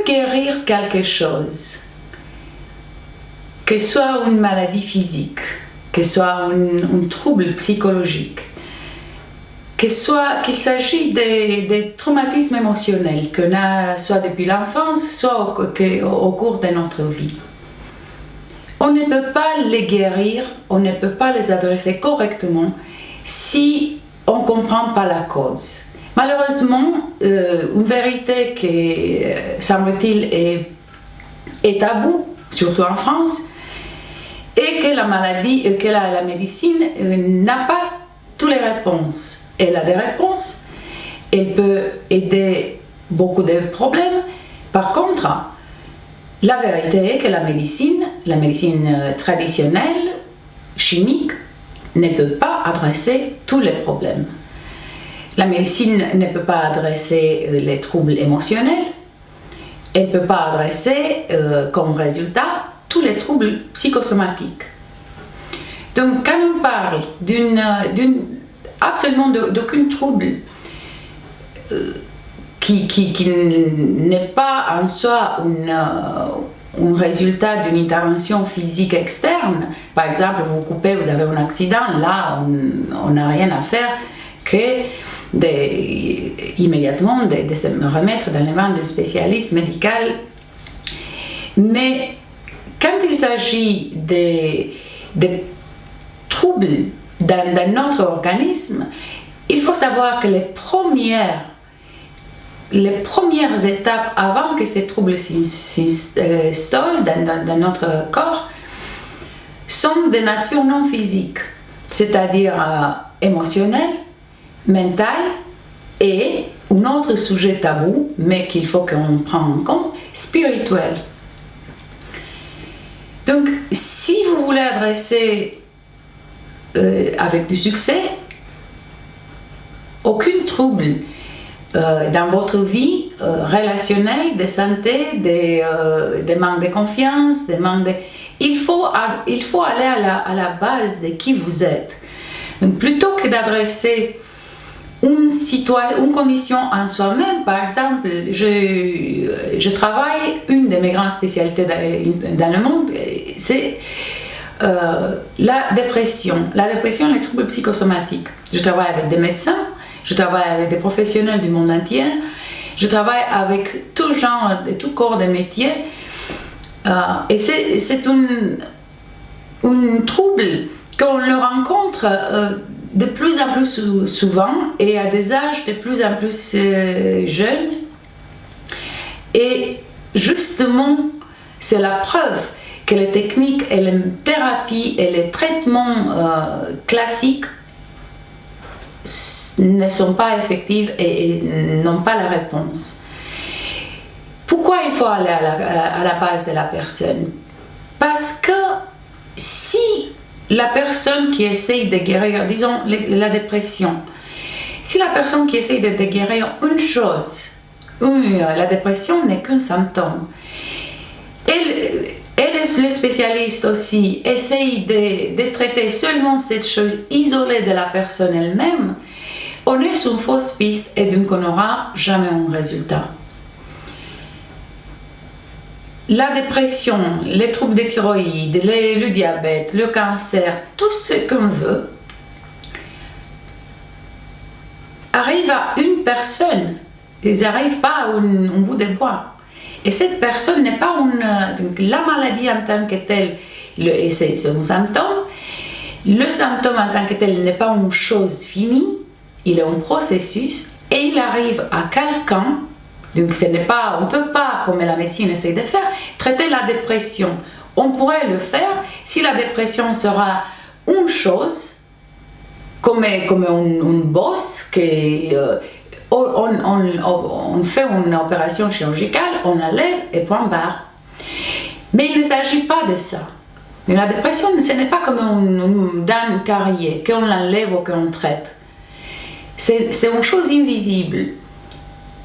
guérir quelque chose, que ce soit une maladie physique, que ce soit un trouble psychologique, qu'il s'agit des traumatismes émotionnels qu'on a soit depuis l'enfance, soit au cours de notre vie. On ne peut pas les guérir, on ne peut pas les adresser correctement si on ne comprend pas la cause. Malheureusement, une vérité qui, semble-t-il, est taboue, surtout en France, est que la médecine n'a pas toutes les réponses. Elle a des réponses, elle peut aider beaucoup de problèmes. Par contre, la vérité est que la médecine traditionnelle, chimique, ne peut pas adresser tous les problèmes. La médecine ne peut pas adresser les troubles émotionnels, elle ne peut pas adresser comme résultat tous les troubles psychosomatiques. Donc quand on parle absolument d'aucun trouble qui n'est pas en soi un résultat d'une intervention physique externe, par exemple vous avez un accident, là on n'a rien à faire que immédiatement de se remettre dans les mains d'un spécialiste médical. Mais quand il s'agit de troubles dans notre organisme, il faut savoir que les premières étapes avant que ces troubles s'installent dans notre corps sont de nature non physique, c'est-à-dire émotionnelle, mentale et un autre sujet tabou, mais qu'il faut qu'on prenne en compte, spirituel. Donc, si vous voulez adresser avec du succès aucun trouble dans votre vie relationnelle, de santé, de manque de confiance, il faut aller à la base de qui vous êtes. Donc, plutôt que d'adresser une condition en soi-même, par exemple, je travaille, une de mes grandes spécialités dans le monde, c'est la dépression, les troubles psychosomatiques. Je travaille avec des médecins, je travaille avec des professionnels du monde entier, je travaille avec tout genre et tout corps de métier, et c'est un trouble qu'on le rencontre de plus en plus souvent et à des âges de plus en plus jeunes. Et justement, c'est la preuve que les techniques et les thérapies et les traitements classiques ne sont pas effectifs et n'ont pas la réponse. Pourquoi il faut aller à la base de la personne? Parce que si la personne qui essaye de guérir, disons la dépression, si la personne qui essaye de guérir une chose, la dépression n'est qu'un symptôme, et les spécialistes aussi essayent de traiter seulement cette chose isolée de la personne elle-même, on est sur une fausse piste et donc on n'aura jamais un résultat. La dépression, les troubles de thyroïde, le diabète, le cancer, tout ce qu'on veut, arrive à une personne. Ils n'arrivent pas à un bout de bois. Et cette personne n'est pas donc la maladie en tant que telle, c'est un symptôme. Le symptôme en tant que tel n'est pas une chose finie, il est un processus et il arrive à quelqu'un. Donc on ne peut pas, comme la médecine essaie de faire, traiter la dépression. On pourrait le faire si la dépression sera une chose, comme une bosse, on fait une opération chirurgicale, on enlève et point barre. Mais il ne s'agit pas de ça. Mais la dépression, ce n'est pas comme une dent carriée, qu'on l'enlève ou qu'on traite. C'est une chose invisible.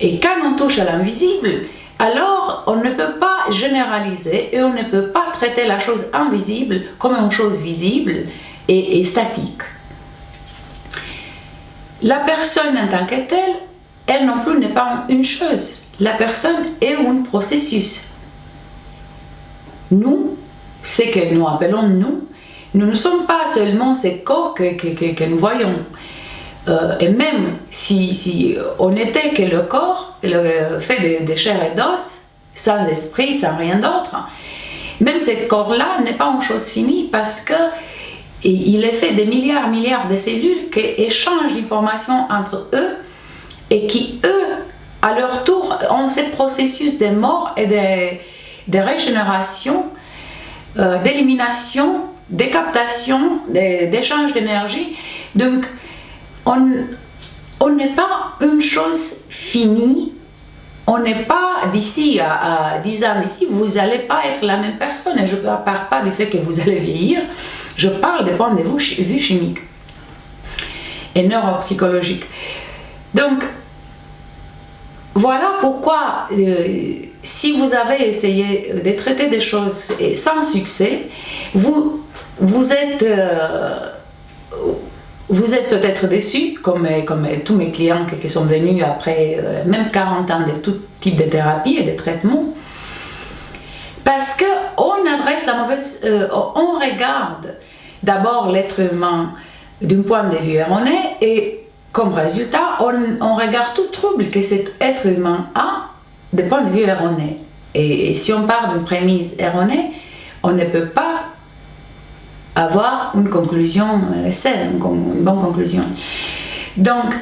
Et quand on touche à l'invisible, alors on ne peut pas généraliser et on ne peut pas traiter la chose invisible comme une chose visible et statique. La personne en tant que telle, elle non plus n'est pas une chose. la personne est un processus. Nous, ce que nous appelons nous ne sommes pas seulement ces corps que nous voyons. Et même si on n'était que le corps, fait de chair et d'os, sans esprit, sans rien d'autre, même ce corps-là n'est pas une chose finie parce qu'il est fait de milliards de cellules qui échangent l'information entre eux et qui, eux, à leur tour, ont ce processus de mort et de régénération, d'élimination, de captation, d'échange d'énergie. Donc, on n'est pas une chose finie. On n'est pas d'ici à 10 ans d'ici, vous n'allez pas être la même personne. Et je ne parle pas du fait que vous allez vieillir, je parle du point de vue chimique et neuropsychologique. Donc, voilà pourquoi, si vous avez essayé de traiter des choses sans succès, vous êtes peut-être déçus, comme tous mes clients qui sont venus après même 40 ans de tout type de thérapie et de traitement, parce qu'on adresse la mauvaise, on regarde d'abord l'être humain d'un point de vue erroné et comme résultat, on regarde tout trouble que cet être humain a de point de vue erroné. Et si on part d'une prémisse erronée, on ne peut pas avoir une conclusion saine, une bonne conclusion. Donc,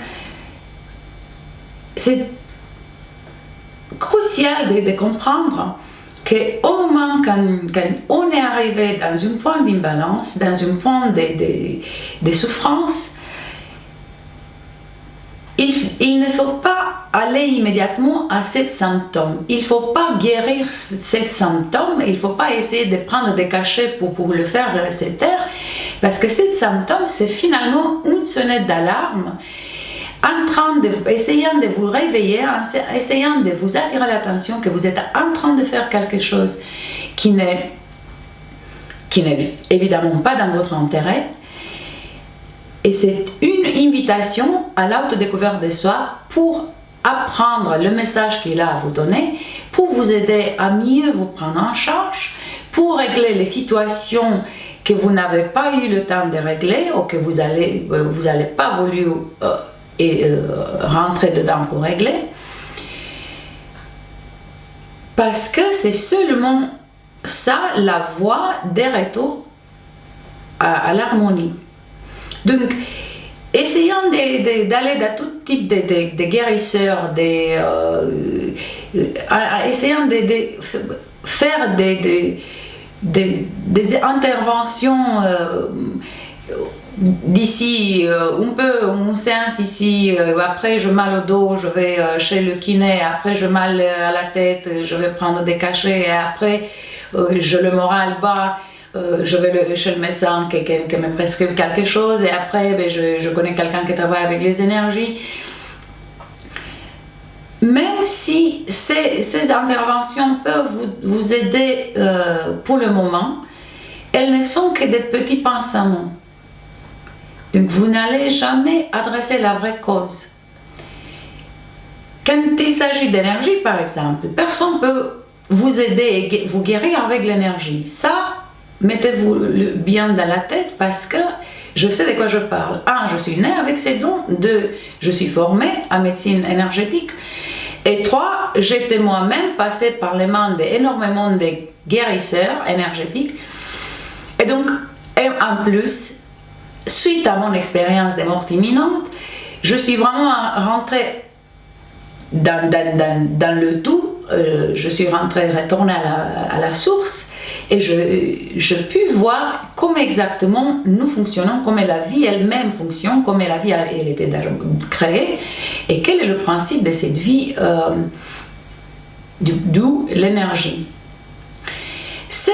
c'est crucial de comprendre qu'au moment quand on est arrivé dans un point d'imbalance, dans un point de souffrance, il ne faut pas aller immédiatement à ces symptômes. Il ne faut pas guérir ces symptômes. Il ne faut pas essayer de prendre des cachets pour le faire se taire. Parce que ces symptômes, c'est finalement une sonnette d'alarme essayant de vous réveiller, essayant de vous attirer l'attention que vous êtes en train de faire quelque chose qui n'est évidemment pas dans votre intérêt. Et c'est une invitation à l'autodécouverte de soi pour apprendre le message qu'il a à vous donner, pour vous aider à mieux vous prendre en charge, pour régler les situations que vous n'avez pas eu le temps de régler ou que vous n'allez pas voulu rentrer dedans pour régler. Parce que c'est seulement ça la voie des retours à l'harmonie. Donc, essayons d'aller dans tout type de guérisseurs, essayons de faire des interventions d'ici, une séance ici, après j'ai mal au dos, je vais chez le kiné, après j'ai mal à la tête, je vais prendre des cachets, et après j'ai le moral bas. Je vais chez le médecin qui me prescrit quelque chose et après je connais quelqu'un qui travaille avec les énergies. Même si ces interventions peuvent vous aider pour le moment, elles ne sont que des petits pansements. Donc vous n'allez jamais adresser la vraie cause. Quand il s'agit d'énergie par exemple, personne ne peut vous aider et vous guérir avec l'énergie. Ça, mettez-vous bien dans la tête parce que je sais de quoi je parle. 1, je suis née avec ces dons. 2, je suis formée en médecine énergétique. Et 3, j'étais moi-même passée par les mains d'énormément de guérisseurs énergétiques. Et donc, en plus, suite à mon expérience de mort imminente, je suis vraiment rentrée dans le tout. Je suis retournée à la source et je pu voir comment exactement nous fonctionnons, comment la vie elle-même fonctionne, comment la vie elle était déjà créée et quel est le principe de cette vie, d'où l'énergie. Ce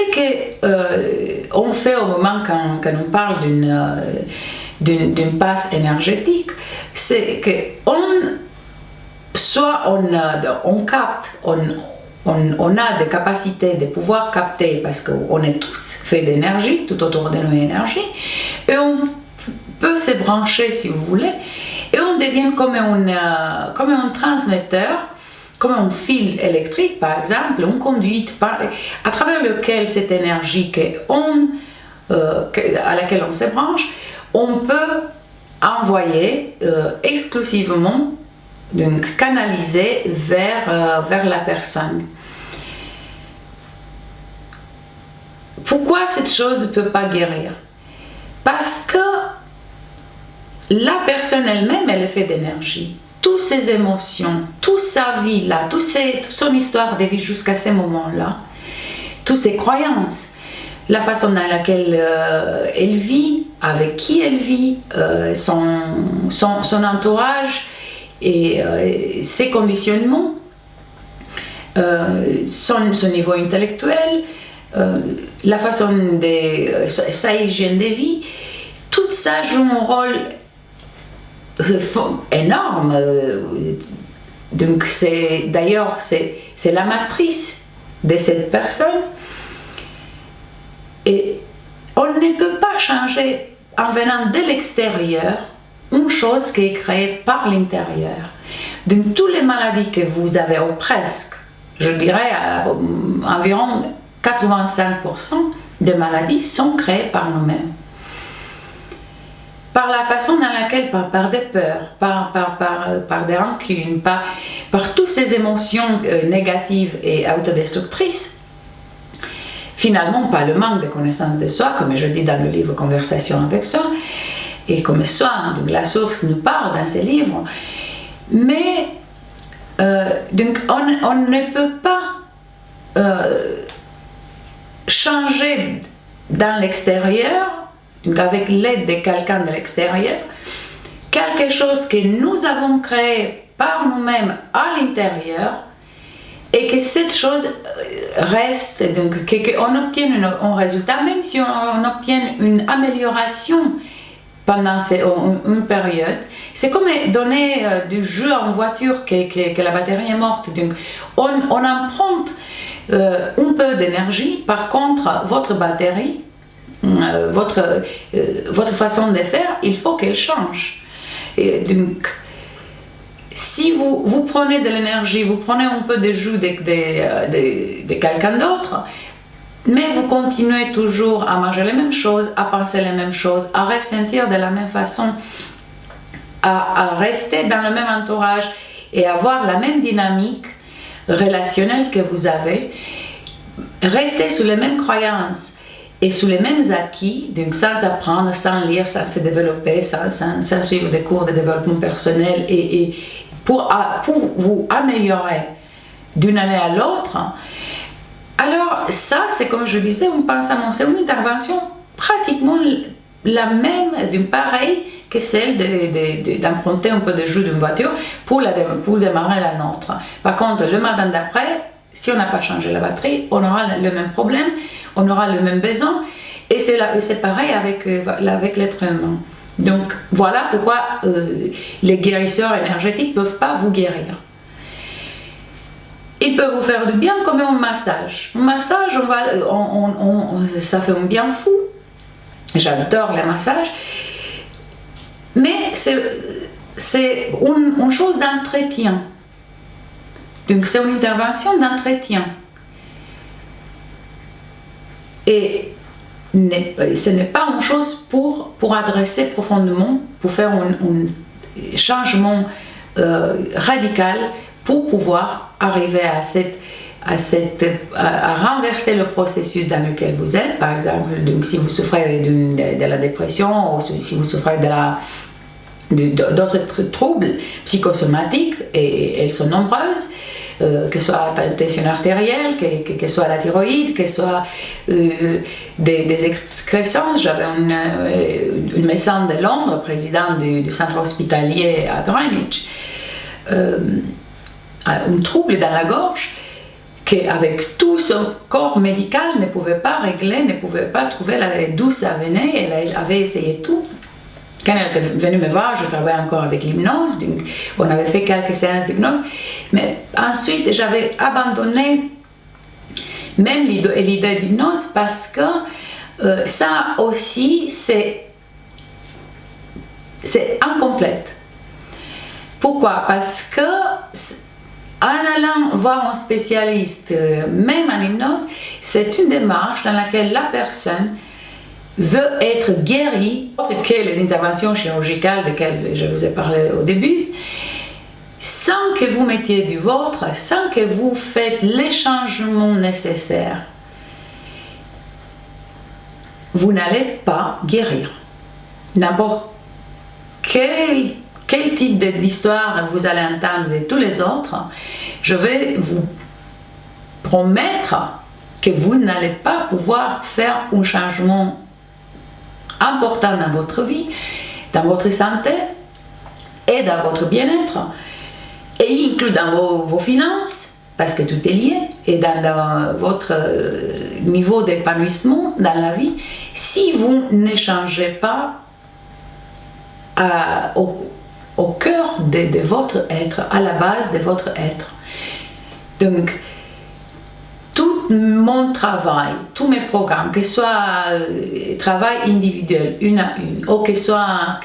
qu'on fait au moment quand on parle d'une passe énergétique, c'est soit on capte, on a des capacités de pouvoir capter parce qu'on est tous faits d'énergie, tout autour de nos énergies, et on peut se brancher si vous voulez, et on devient comme un transmetteur, comme un fil électrique, par exemple, une conduite à travers lequel cette énergie à laquelle on se branche, on peut envoyer exclusivement, donc canaliser vers la personne. Pourquoi cette chose ne peut pas guérir? Parce que la personne elle-même, elle est faite d'énergie. Toutes ses émotions, toute sa vie là, toute son histoire de vie jusqu'à ce moment-là, toutes ses croyances, la façon dans laquelle elle vit, avec qui elle vit, son entourage et ses conditionnements, son niveau intellectuel, la façon de sa hygiène de vie, tout ça joue un rôle énorme. Donc d'ailleurs c'est la matrice de cette personne, et on ne peut pas changer en venant de l'extérieur une chose qui est créée par l'intérieur. Donc toutes les maladies que vous avez, ou presque, je dirais environ 85% des maladies sont créées par nous-mêmes. Par la façon dans laquelle, par des peurs, par des rancunes, par toutes ces émotions négatives et autodestructrices, finalement par le manque de connaissance de soi, comme je dis dans le livre Conversation avec soi, et comme soi, donc la source nous parle dans ces livres, mais donc on ne peut pas changer dans l'extérieur, donc avec l'aide de quelqu'un de l'extérieur, quelque chose que nous avons créé par nous-mêmes à l'intérieur, et que cette chose reste, donc qu'on obtienne un résultat, même si on obtient une amélioration pendant une période. C'est comme donner du jus à une voiture que la batterie est morte. Donc on emprunte un peu d'énergie, par contre votre batterie, votre façon de faire, il faut qu'elle change. Et donc, si vous prenez de l'énergie, vous prenez un peu de jus de quelqu'un d'autre, mais vous continuez toujours à manger les mêmes choses, à penser les mêmes choses, à ressentir de la même façon, à rester dans le même entourage et avoir la même dynamique relationnelle que vous avez, rester sous les mêmes croyances et sous les mêmes acquis, donc sans apprendre, sans lire, sans se développer, sans suivre des cours de développement personnel et pour vous améliorer d'une année à l'autre. Alors ça, c'est comme je disais, un pensement, c'est une intervention pratiquement la même, d'une pareille que celle d'emprunter un peu de jus d'une voiture pour démarrer la nôtre. Par contre, le matin d'après, si on n'a pas changé la batterie, on aura le même problème, on aura le même besoin, et c'est pareil avec l'être humain. Donc voilà pourquoi les guérisseurs énergétiques ne peuvent pas vous guérir. Ils peuvent vous faire du bien comme un massage. Un massage, ça fait un bien fou. J'adore les massages. Mais c'est une chose d'entretien. Donc c'est une intervention d'entretien. Et ce n'est pas une chose pour adresser profondément, pour faire un changement radical, pour pouvoir arriver à renverser le processus dans lequel vous êtes. Par exemple, donc, si vous souffrez de la dépression, ou si vous souffrez d'autres troubles psychosomatiques, et elles sont nombreuses, que ce soit la tension artérielle, que ce soit la thyroïde, que ce soit des excrescences. J'avais une médecin de Londres, présidente du centre hospitalier à Greenwich, un trouble dans la gorge, qu'avec tout son corps médical ne pouvait pas régler, ne pouvait pas trouver d'où ça venait. Elle avait essayé tout. Quand elle était venue me voir, je travaillais encore avec l'hypnose, donc on avait fait quelques séances d'hypnose, mais ensuite j'avais abandonné même l'idée d'hypnose, parce que ça aussi c'est incomplète. Pourquoi? Parce que En allant voir un spécialiste, même en hypnose, c'est une démarche dans laquelle la personne veut être guérie, que les interventions chirurgicales desquelles je vous ai parlé au début, sans que vous mettiez du vôtre, sans que vous faites les changements nécessaires. Vous n'allez pas guérir. N'importe quel type d'histoire vous allez entendre de tous les autres, je vais vous promettre que vous n'allez pas pouvoir faire un changement important dans votre vie, dans votre santé et dans votre bien-être, et inclus dans vos finances, parce que tout est lié, et dans votre niveau d'épanouissement dans la vie, si vous ne changez pas au cœur de votre être, à la base de votre être. Donc, tout mon travail, tous mes programmes, que ce soit travail individuel, une à une, ou que ce soit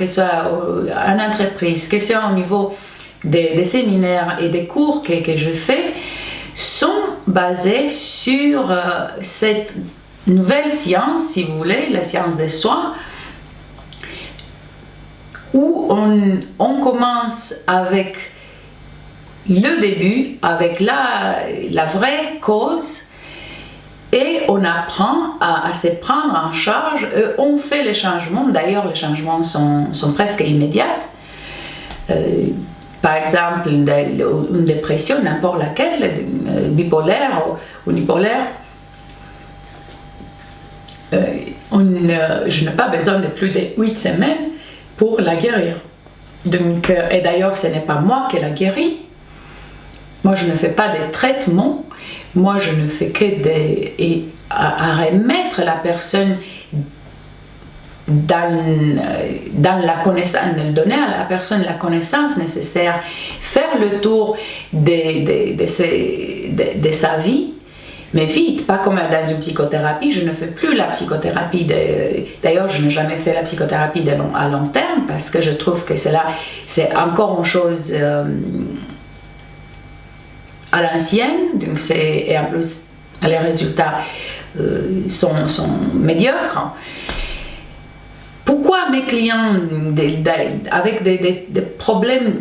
en entreprise, que ce soit au niveau des séminaires et des cours que je fais, sont basés sur cette nouvelle science, si vous voulez, la science des soins, où on commence avec le début, avec la vraie cause, et on apprend à se prendre en charge, on fait les changements. D'ailleurs, les changements sont presque immédiats. Par exemple, une dépression, n'importe laquelle, bipolaire ou unipolaire, je n'ai pas besoin de plus de 8 semaines pour la guérir. Donc, et d'ailleurs, ce n'est pas moi qui la guéris. Moi, je ne fais pas de traitement. Moi, je ne fais que à remettre la personne dans la connaissance, donner à la personne la connaissance nécessaire, faire le tour de sa vie, mais vite, pas comme dans une psychothérapie. Je ne fais plus la psychothérapie, d'ailleurs je n'ai jamais fait la psychothérapie à long terme, parce que je trouve que c'est encore une chose à l'ancienne, donc et en plus les résultats sont médiocres. Pourquoi mes clients avec des problèmes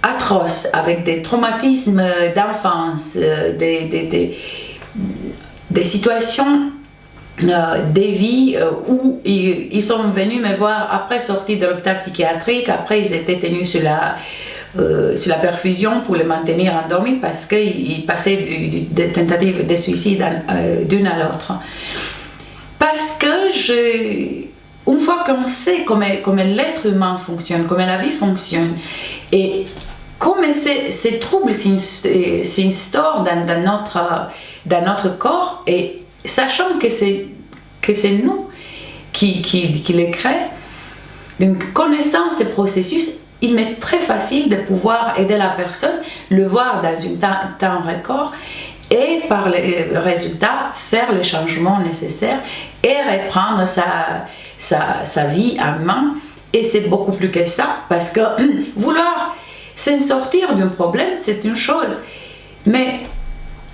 atroces, avec des traumatismes d'enfance, des situations des vies où ils sont venus me voir après sortie de l'hôpital psychiatrique, après ils étaient tenus sur la perfusion pour les maintenir endormis parce qu'ils passaient des tentatives de suicide d'une à l'autre. Parce que une fois qu'on sait comment l'être humain fonctionne, comment la vie fonctionne, et comment ces troubles s'instaurent dans notre corps, et sachant que c'est nous qui les créons, donc connaissant ces processus, il m'est très facile de pouvoir aider la personne, le voir dans un temps record, et par les résultats faire les changements nécessaires et reprendre sa vie en main. Et c'est beaucoup plus que ça, parce que vouloir s'en sortir d'un problème, c'est une chose, mais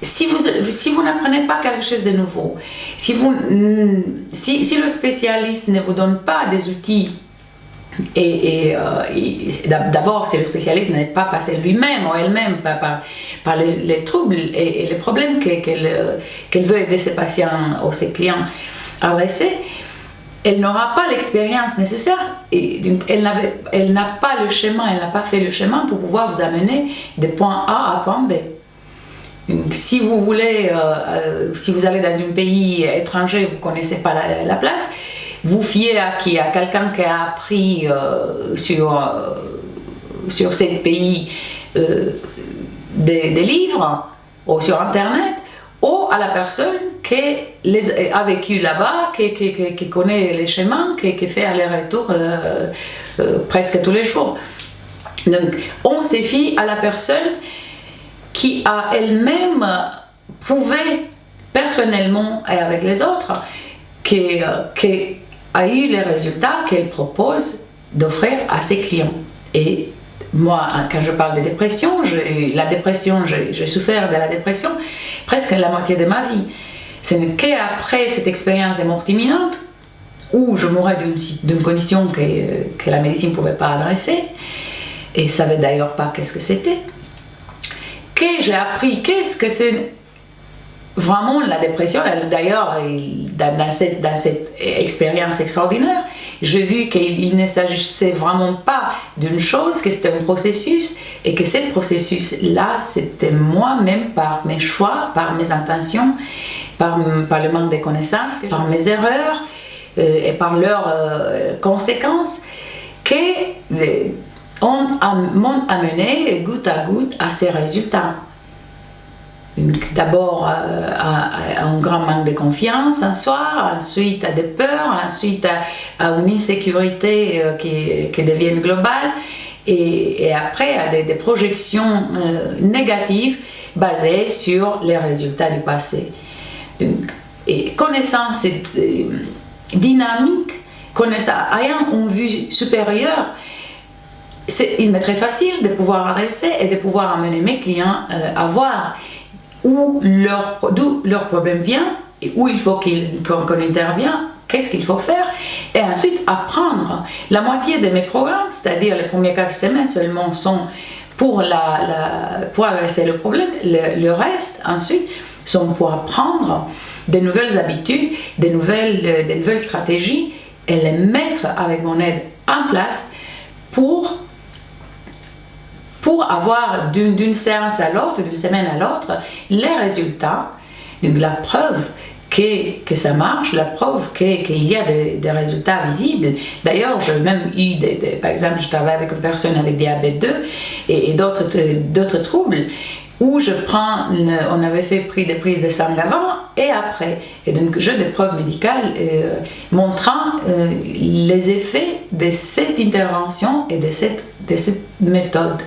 si vous n'apprenez pas quelque chose de nouveau, si le spécialiste ne vous donne pas des outils, et d'abord si le spécialiste n'est pas passé lui-même ou elle-même par les troubles et les problèmes qu'elle veut aider ses patients ou ses clients à adresser, elle n'aura pas l'expérience nécessaire, et donc elle n'a pas le chemin, elle n'a pas fait le chemin pour pouvoir vous amener de point A à point B. Donc, si vous voulez, si vous allez dans un pays étranger, vous ne connaissez pas la place, vous fiez à qui? À quelqu'un qui a appris sur ce pays des livres ou sur internet, ou à la personne qui a vécu là-bas, qui connaît les chemins, qui fait aller-retour presque tous les jours. Donc on se fie à la personne qui a elle-même prouvé personnellement et avec les autres qui a eu les résultats qu'elle propose d'offrir à ses clients. Et moi, quand je parle de dépression, j'ai souffert de la dépression presque la moitié de ma vie. Ce n'est qu'après cette expérience de mort imminente, où je mourais d'une condition que la médecine ne pouvait pas adresser, et ne savait d'ailleurs pas qu'est-ce que c'était, que j'ai appris qu'est-ce que c'est vraiment la dépression. D'ailleurs, dans cette expérience extraordinaire, j'ai vu qu'il ne s'agissait vraiment pas d'une chose, que c'était un processus, et que ce processus-là, c'était moi-même, par mes choix, par mes intentions, par le manque de connaissances, par mes erreurs et par leurs conséquences, m'ont amené goutte à goutte à ces résultats. D'abord à un grand manque de confiance en soi, ensuite à des peurs, ensuite à une insécurité qui devient globale, et après à des projections négatives basées sur les résultats du passé. Et connaissant cette dynamique, ayant une vue supérieure, il m'est très facile de pouvoir adresser et de pouvoir amener mes clients à voir d'où leur problème vient et où il faut qu'on intervienne, qu'est-ce qu'il faut faire, et ensuite apprendre. La moitié de mes programmes, c'est-à-dire les premières 4 semaines seulement, sont pour adresser le problème. Le reste, ensuite, sont pour apprendre de nouvelles habitudes, de nouvelles stratégies, et les mettre avec mon aide en place pour avoir d'une séance à l'autre, d'une semaine à l'autre, les résultats, donc la preuve que ça marche, la preuve qu'il y a des résultats visibles. D'ailleurs, j'ai même eu, par exemple, je travaille avec une personne avec diabète 2 et d'autres troubles, où on avait pris des prises de sang avant et après. Et donc, j'ai des preuves médicales montrant les effets de cette intervention et de cette méthode.